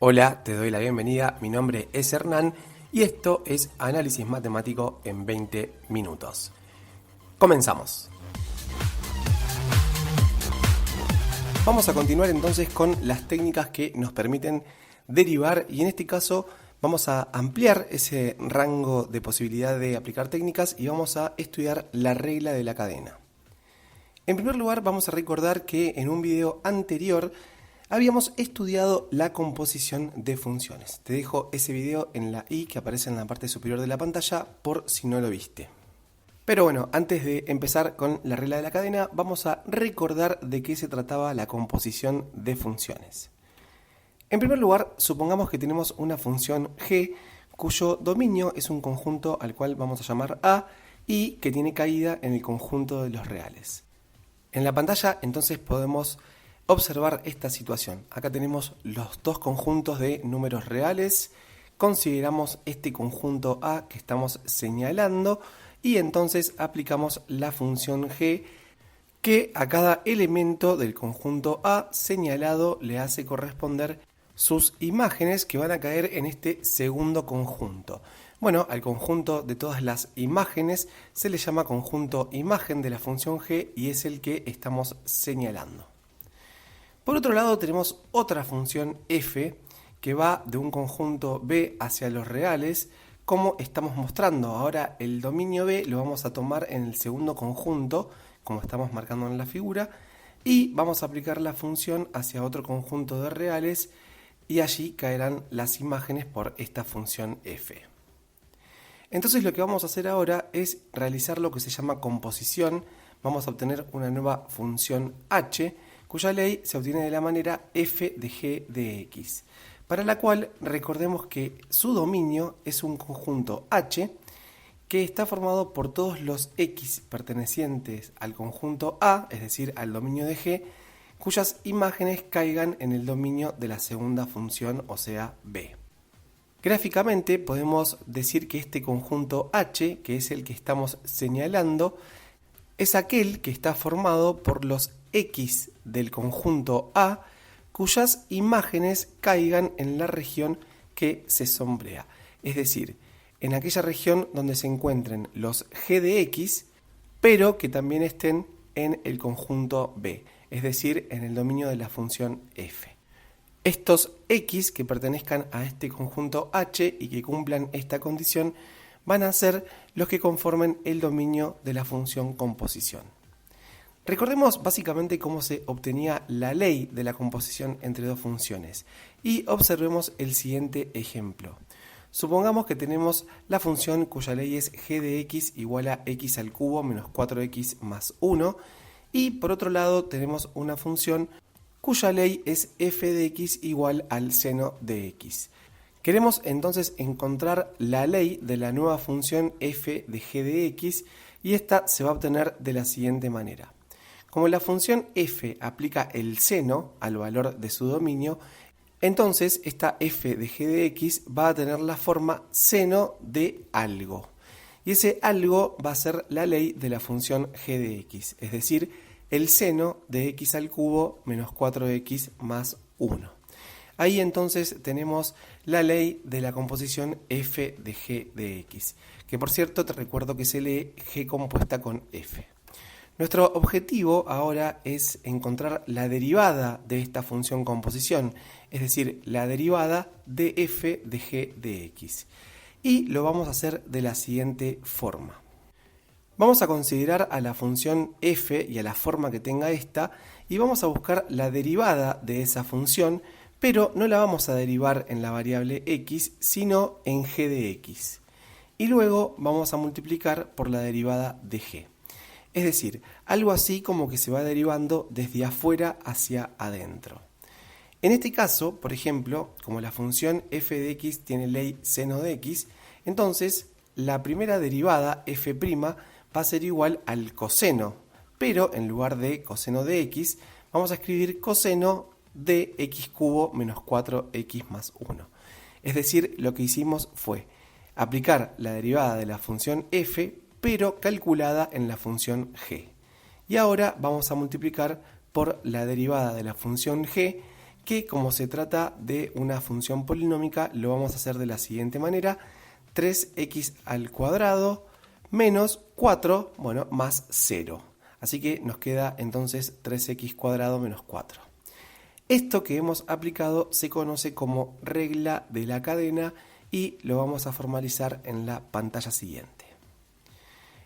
Hola, te doy la bienvenida, mi nombre es Hernán y esto es Análisis Matemático en 20 minutos. Comenzamos. Vamos a continuar entonces con las técnicas que nos permiten derivar y en este caso vamos a ampliar ese rango de posibilidad de aplicar técnicas y vamos a estudiar la regla de la cadena. En primer lugar vamos a recordar que en un video anterior habíamos estudiado la composición de funciones. Te dejo ese video en la i que aparece en la parte superior de la pantalla por si no lo viste. Pero bueno, antes de empezar con la regla de la cadena, vamos a recordar de qué se trataba la composición de funciones. En primer lugar, supongamos que tenemos una función g cuyo dominio es un conjunto al cual vamos a llamar A y que tiene caída en el conjunto de los reales. En la pantalla entonces podemos observar esta situación. Acá tenemos los dos conjuntos de números reales, consideramos este conjunto A que estamos señalando y entonces aplicamos la función g que a cada elemento del conjunto A señalado le hace corresponder sus imágenes que van a caer en este segundo conjunto. Bueno, al conjunto de todas las imágenes se le llama conjunto imagen de la función g y es el que estamos señalando. Por otro lado tenemos otra función f que va de un conjunto B hacia los reales, como estamos mostrando. Ahora el dominio B lo vamos a tomar en el segundo conjunto, como estamos marcando en la figura, y vamos a aplicar la función hacia otro conjunto de reales y allí caerán las imágenes por esta función f. Entonces lo que vamos a hacer ahora es realizar lo que se llama composición. Vamos a obtener una nueva función h, cuya ley se obtiene de la manera f de g de x, para la cual recordemos que su dominio es un conjunto h que está formado por todos los x pertenecientes al conjunto A, es decir, al dominio de g, cuyas imágenes caigan en el dominio de la segunda función, o sea, b. Gráficamente podemos decir que este conjunto h, que es el que estamos señalando, es aquel que está formado por los x del conjunto A cuyas imágenes caigan en la región que se sombrea, es decir, en aquella región donde se encuentren los g de x, pero que también estén en el conjunto B, es decir, en el dominio de la función f. Estos x que pertenezcan a este conjunto h y que cumplan esta condición van a ser los que conformen el dominio de la función composición. Recordemos básicamente cómo se obtenía la ley de la composición entre dos funciones y observemos el siguiente ejemplo. Supongamos que tenemos la función cuya ley es g de x igual a x al cubo menos 4x más 1 y por otro lado tenemos una función cuya ley es f de x igual al seno de x. Queremos entonces encontrar la ley de la nueva función f de g de x y esta se va a obtener de la siguiente manera. Como la función f aplica el seno al valor de su dominio, entonces esta f de g de x va a tener la forma seno de algo. Y ese algo va a ser la ley de la función g de x, es decir, el seno de x al cubo menos 4x más 1. Ahí entonces tenemos la ley de la composición f de g de x, que por cierto te recuerdo que se lee g compuesta con f. Nuestro objetivo ahora es encontrar la derivada de esta función composición, es decir, la derivada de f de g de x. Y lo vamos a hacer de la siguiente forma. Vamos a considerar a la función f y a la forma que tenga esta y vamos a buscar la derivada de esa función, pero no la vamos a derivar en la variable x, sino en g de x. Y luego vamos a multiplicar por la derivada de g. Es decir, algo así como que se va derivando desde afuera hacia adentro. En este caso, por ejemplo, como la función f de x tiene ley seno de x, entonces la primera derivada, f', va a ser igual al coseno, pero en lugar de coseno de x, vamos a escribir coseno de x cubo menos 4x más 1. Es decir, lo que hicimos fue aplicar la derivada de la función f, pero calculada en la función g. Y ahora vamos a multiplicar por la derivada de la función g, que como se trata de una función polinómica lo vamos a hacer de la siguiente manera: 3x al cuadrado menos 4, bueno, más 0. Así que nos queda entonces 3x cuadrado menos 4. Esto que hemos aplicado se conoce como regla de la cadena y lo vamos a formalizar en la pantalla siguiente.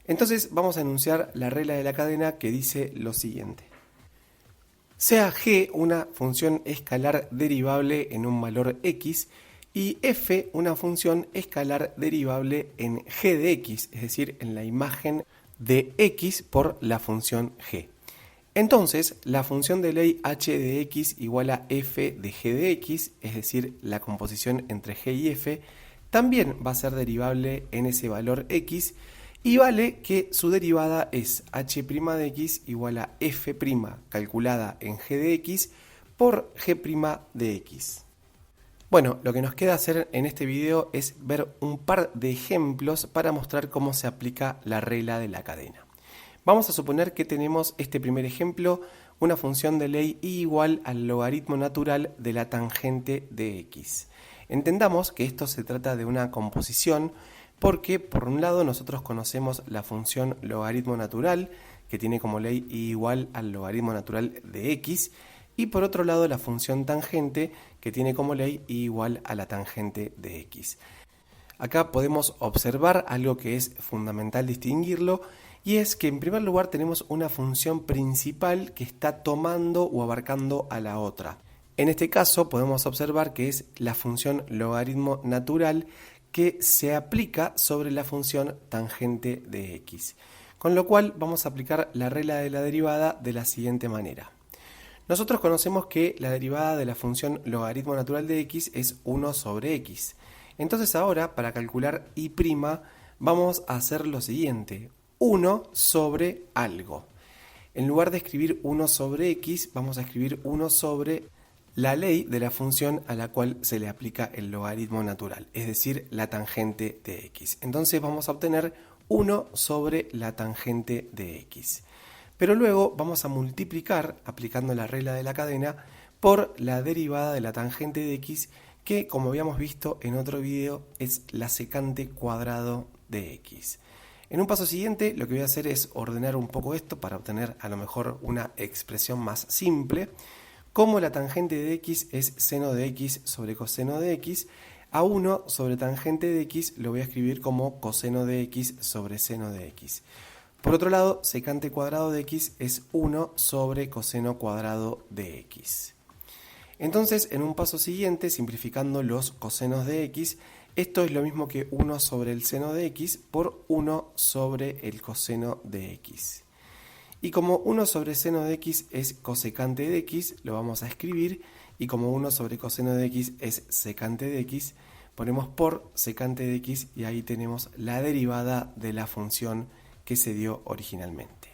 Entonces vamos a enunciar la regla de la cadena, que dice lo siguiente: sea g una función escalar derivable en un valor x y f una función escalar derivable en g de x, es decir, en la imagen de x por la función g. Entonces, la función de ley h de x igual a f de g de x, es decir, la composición entre g y f, también va a ser derivable en ese valor x, y vale que su derivada es h' de x igual a f' calculada en g de x por g' de x. Bueno, lo que nos queda hacer en este video es ver un par de ejemplos para mostrar cómo se aplica la regla de la cadena. Vamos a suponer que tenemos este primer ejemplo, una función de ley y igual al logaritmo natural de la tangente de x. Entendamos que esto se trata de una composición porque, por un lado, nosotros conocemos la función logaritmo natural, que tiene como ley y igual al logaritmo natural de x, y por otro lado la función tangente, que tiene como ley y igual a la tangente de x. Acá podemos observar algo que es fundamental distinguirlo, y es que en primer lugar tenemos una función principal que está tomando o abarcando a la otra. En este caso podemos observar que es la función logaritmo natural que se aplica sobre la función tangente de x. Con lo cual vamos a aplicar la regla de la derivada de la siguiente manera. Nosotros conocemos que la derivada de la función logaritmo natural de x es 1 sobre x. Entonces ahora, para calcular y' vamos a hacer lo siguiente: 1 sobre algo. En lugar de escribir 1 sobre x, vamos a escribir 1 sobre la ley de la función a la cual se le aplica el logaritmo natural, es decir, la tangente de x. Entonces vamos a obtener 1 sobre la tangente de x. Pero luego vamos a multiplicar, aplicando la regla de la cadena, por la derivada de la tangente de x, que, como habíamos visto en otro video, es la secante cuadrado de x. En un paso siguiente lo que voy a hacer es ordenar un poco esto para obtener a lo mejor una expresión más simple. Como la tangente de x es seno de x sobre coseno de x, a 1 sobre tangente de x lo voy a escribir como coseno de x sobre seno de x. Por otro lado, secante cuadrado de x es 1 sobre coseno cuadrado de x. Entonces, en un paso siguiente, simplificando los cosenos de x, esto es lo mismo que 1 sobre el seno de x por 1 sobre el coseno de x. Y como 1 sobre seno de x es cosecante de x, lo vamos a escribir, y como 1 sobre coseno de x es secante de x, ponemos por secante de x y ahí tenemos la derivada de la función que se dio originalmente.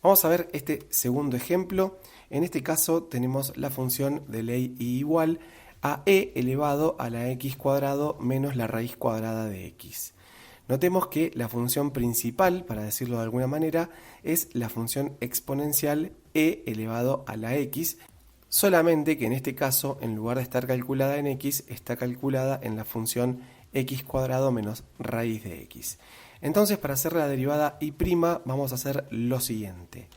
Vamos a ver este segundo ejemplo. En este caso tenemos la función de ley y igual a e elevado a la x cuadrado menos la raíz cuadrada de x. Notemos que la función principal, para decirlo de alguna manera, es la función exponencial e elevado a la x, solamente que en este caso, en lugar de estar calculada en x, está calculada en la función x cuadrado menos raíz de x. Entonces, para hacer la derivada y' vamos a hacer lo siguiente.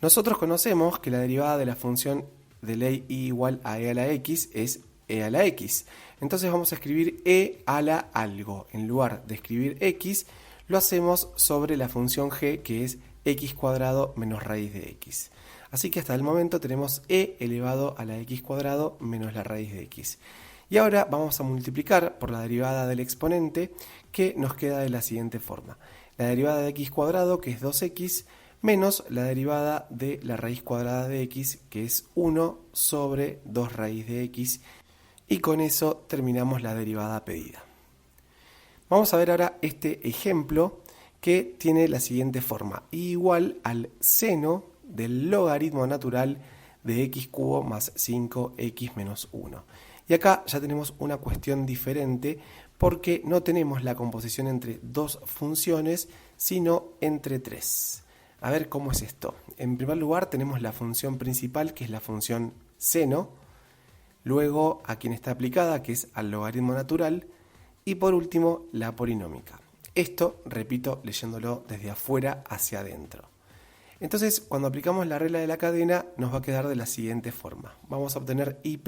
Nosotros conocemos que la derivada de la función de ley y igual a e a la x es e a la x. Entonces vamos a escribir e a la algo. En lugar de escribir x, lo hacemos sobre la función g, que es x cuadrado menos raíz de x. Así que hasta el momento tenemos e elevado a la x cuadrado menos la raíz de x. Y ahora vamos a multiplicar por la derivada del exponente, que nos queda de la siguiente forma. La derivada de x cuadrado, que es 2x, menos la derivada de la raíz cuadrada de x, que es 1 sobre 2 raíz de x, y con eso terminamos la derivada pedida. Vamos a ver ahora este ejemplo que tiene la siguiente forma: y igual al seno del logaritmo natural de x cubo más 5x menos 1. Y acá ya tenemos una cuestión diferente porque no tenemos la composición entre dos funciones, sino entre tres. A ver cómo es esto. En primer lugar tenemos la función principal, que es la función seno, luego a quien está aplicada, que es al logaritmo natural, y por último la polinómica. Esto, repito, leyéndolo desde afuera hacia adentro. Entonces, cuando aplicamos la regla de la cadena, nos va a quedar de la siguiente forma. Vamos a obtener y'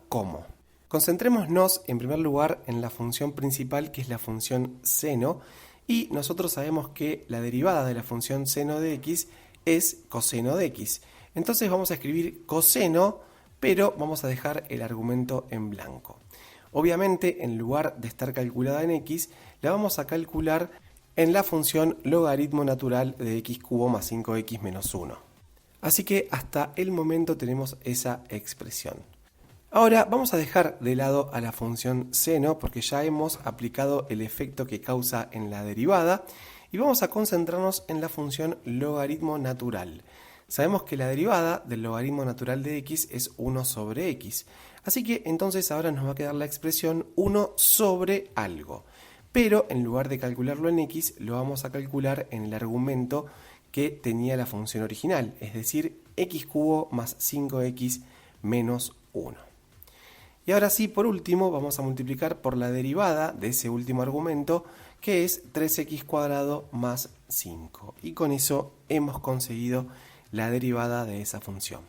como. Concentrémonos en primer lugar en la función principal, que es la función seno, y nosotros sabemos que la derivada de la función seno de x es coseno de x. Entonces vamos a escribir coseno, pero vamos a dejar el argumento en blanco. Obviamente, en lugar de estar calculada en x, la vamos a calcular en la función logaritmo natural de x cubo más 5x menos 1. Así que hasta el momento tenemos esa expresión. Ahora vamos a dejar de lado a la función seno porque ya hemos aplicado el efecto que causa en la derivada y vamos a concentrarnos en la función logaritmo natural. Sabemos que la derivada del logaritmo natural de x es 1 sobre x. Así que entonces ahora nos va a quedar la expresión 1 sobre algo. Pero en lugar de calcularlo en x, lo vamos a calcular en el argumento que tenía la función original, es decir, x cubo más 5x menos 1. Y ahora sí, por último, vamos a multiplicar por la derivada de ese último argumento, que es 3x cuadrado más 5. Y con eso hemos conseguido la derivada de esa función.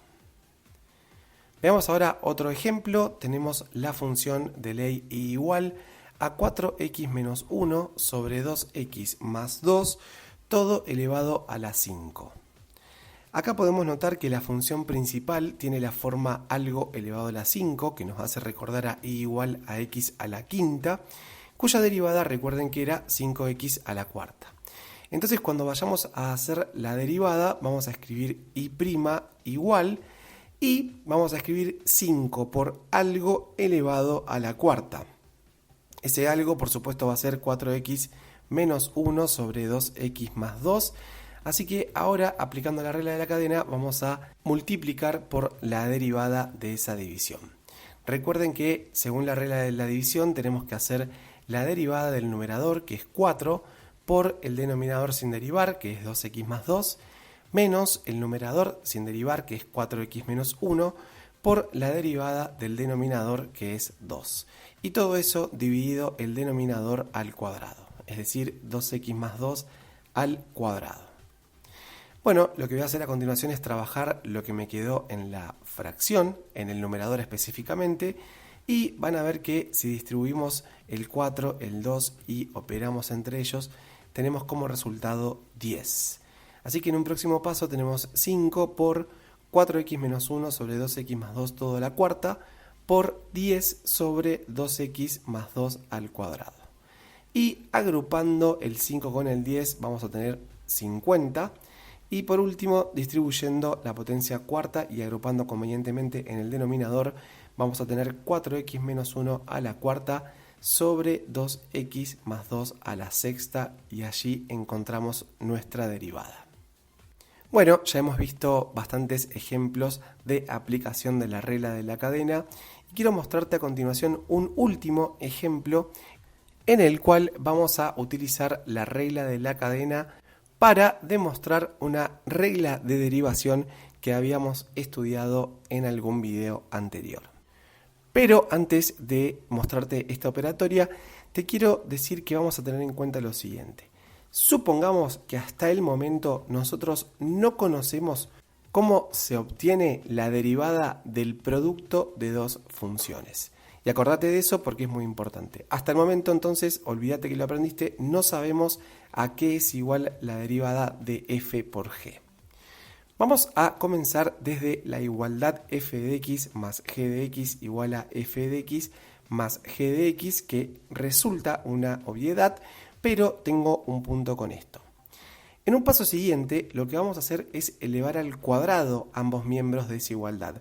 Veamos ahora otro ejemplo. Tenemos la función de ley y igual a 4x menos 1 sobre 2x más 2, todo elevado a la 5. Acá podemos notar que la función principal tiene la forma algo elevado a la 5, que nos hace recordar a y igual a x a la quinta, cuya derivada recuerden que era 5x a la cuarta. Entonces cuando vayamos a hacer la derivada vamos a escribir y' igual y vamos a escribir 5 por algo elevado a la cuarta. Ese algo por supuesto va a ser 4x menos 1 sobre 2x más 2. Así que ahora, aplicando la regla de la cadena, vamos a multiplicar por la derivada de esa división. Recuerden que, según la regla de la división, tenemos que hacer la derivada del numerador, que es 4, por el denominador sin derivar, que es 2x más 2, menos el numerador sin derivar, que es 4x menos 1, por la derivada del denominador, que es 2. Y todo eso dividido el denominador al cuadrado, es decir, 2x más 2 al cuadrado. Bueno, lo que voy a hacer a continuación es trabajar lo que me quedó en la fracción, en el numerador específicamente, y van a ver que si distribuimos el 4, el 2 y operamos entre ellos, tenemos como resultado 10. Así que en un próximo paso tenemos 5 por 4x menos 1 sobre 2x más 2 todo a la cuarta, por 10 sobre 2x más 2 al cuadrado. Y agrupando el 5 con el 10 vamos a tener 50. Y por último, distribuyendo la potencia cuarta y agrupando convenientemente en el denominador, vamos a tener 4x menos 1 a la cuarta sobre 2x más 2 a la sexta y allí encontramos nuestra derivada. Bueno, ya hemos visto bastantes ejemplos de aplicación de la regla de la cadena y quiero mostrarte a continuación un último ejemplo en el cual vamos a utilizar la regla de la cadena para demostrar una regla de derivación que habíamos estudiado en algún video anterior. Pero antes de mostrarte esta operatoria, te quiero decir que vamos a tener en cuenta lo siguiente. Supongamos que hasta el momento nosotros no conocemos cómo se obtiene la derivada del producto de dos funciones. Y acordate de eso porque es muy importante. Hasta el momento entonces, olvídate que lo aprendiste, no sabemos a qué es igual la derivada de f por g. Vamos a comenzar desde la igualdad f de x más g de x igual a f de x más g de x, que resulta una obviedad, pero tengo un punto con esto. En un paso siguiente, lo que vamos a hacer es elevar al cuadrado ambos miembros de esa igualdad.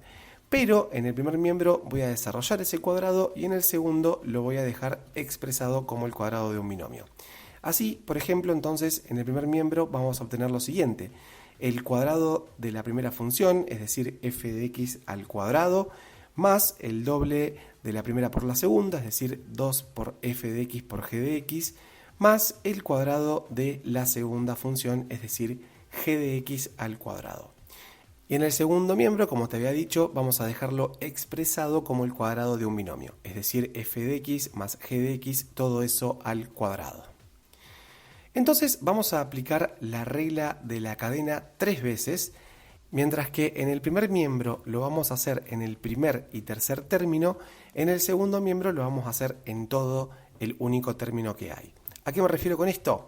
Pero en el primer miembro voy a desarrollar ese cuadrado y en el segundo lo voy a dejar expresado como el cuadrado de un binomio. Así, por ejemplo, entonces en el primer miembro vamos a obtener lo siguiente. El cuadrado de la primera función, es decir, f de x al cuadrado, más el doble de la primera por la segunda, es decir, 2 por f de x por g de x, más el cuadrado de la segunda función, es decir, g de x al cuadrado. Y en el segundo miembro, como te había dicho, vamos a dejarlo expresado como el cuadrado de un binomio, es decir, f de x más g de x, todo eso al cuadrado. Entonces vamos a aplicar la regla de la cadena 3 veces, mientras que en el primer miembro lo vamos a hacer en el primer y tercer término, en el segundo miembro lo vamos a hacer en todo el único término que hay. ¿A qué me refiero con esto?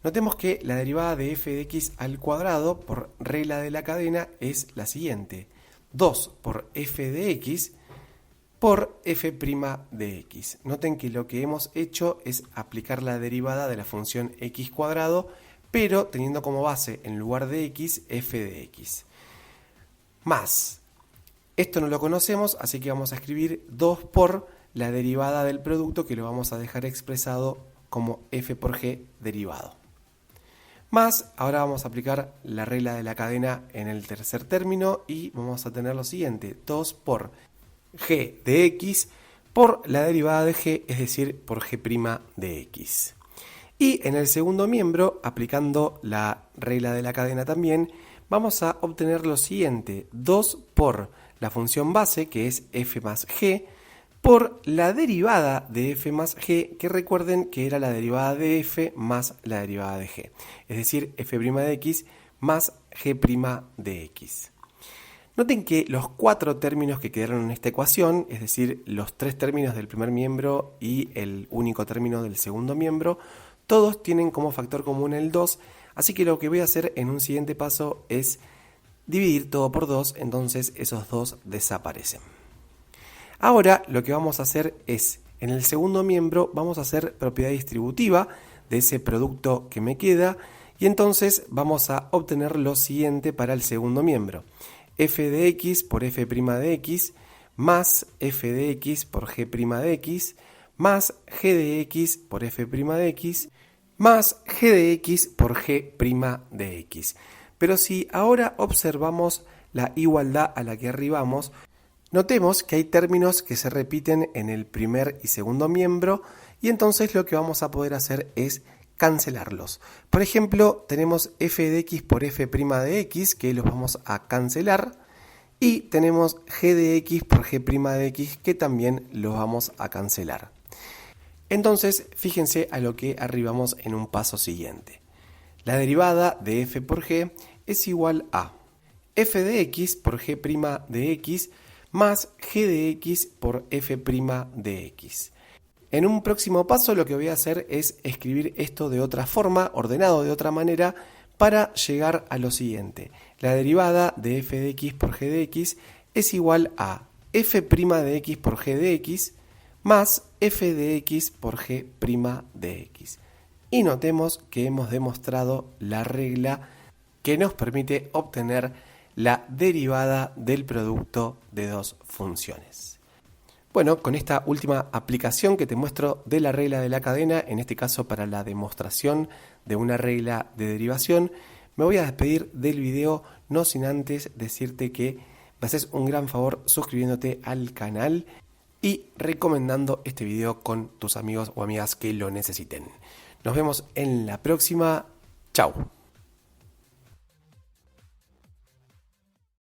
Notemos que la derivada de f de x al cuadrado por regla de la cadena es la siguiente: 2 por f de x por f' de x. Noten que lo que hemos hecho es aplicar la derivada de la función x cuadrado, pero teniendo como base en lugar de x, f de x. Más, esto no lo conocemos, así que vamos a escribir 2 por la derivada del producto, que lo vamos a dejar expresado como f por g derivado. Más, ahora vamos a aplicar la regla de la cadena en el tercer término y vamos a tener lo siguiente: 2 por g de x por la derivada de g, es decir, por g' de x. Y en el segundo miembro, aplicando la regla de la cadena también, vamos a obtener lo siguiente: 2 por la función base, que es f más g, por la derivada de f más g, que recuerden que era la derivada de f más la derivada de g, es decir, f' de x más g' de x. Noten que los 4 términos que quedaron en esta ecuación, es decir, los 3 términos del primer miembro y el único término del segundo miembro, todos tienen como factor común el 2, así que lo que voy a hacer en un siguiente paso es dividir todo por 2, entonces esos 2 desaparecen. Ahora lo que vamos a hacer es, en el segundo miembro vamos a hacer propiedad distributiva de ese producto que me queda, y entonces vamos a obtener lo siguiente para el segundo miembro: f de x por f' de x más f de x por g' de x más g de x por f' de x más g de x por g' de x. Pero si ahora observamos la igualdad a la que arribamos, notemos que hay términos que se repiten en el primer y segundo miembro, y entonces lo que vamos a poder hacer es cancelarlos. Por ejemplo, tenemos f de x por f' de x, que los vamos a cancelar, y tenemos g de x por g' de x, que también los vamos a cancelar. Entonces, fíjense a lo que arribamos en un paso siguiente. La derivada de f por g es igual a f de x por g' de x más g de x por f' de x. En un próximo paso lo que voy a hacer es escribir esto de otra forma, ordenado de otra manera, para llegar a lo siguiente: la derivada de f de x por g de x es igual a f' de x por g de x más f de x por g' de x. Y notemos que hemos demostrado la regla que nos permite obtener la derivada del producto de dos funciones. Bueno, con esta última aplicación que te muestro de la regla de la cadena, en este caso para la demostración de una regla de derivación, me voy a despedir del video, no sin antes decirte que me haces un gran favor suscribiéndote al canal y recomendando este video con tus amigos o amigas que lo necesiten. Nos vemos en la próxima. Chau.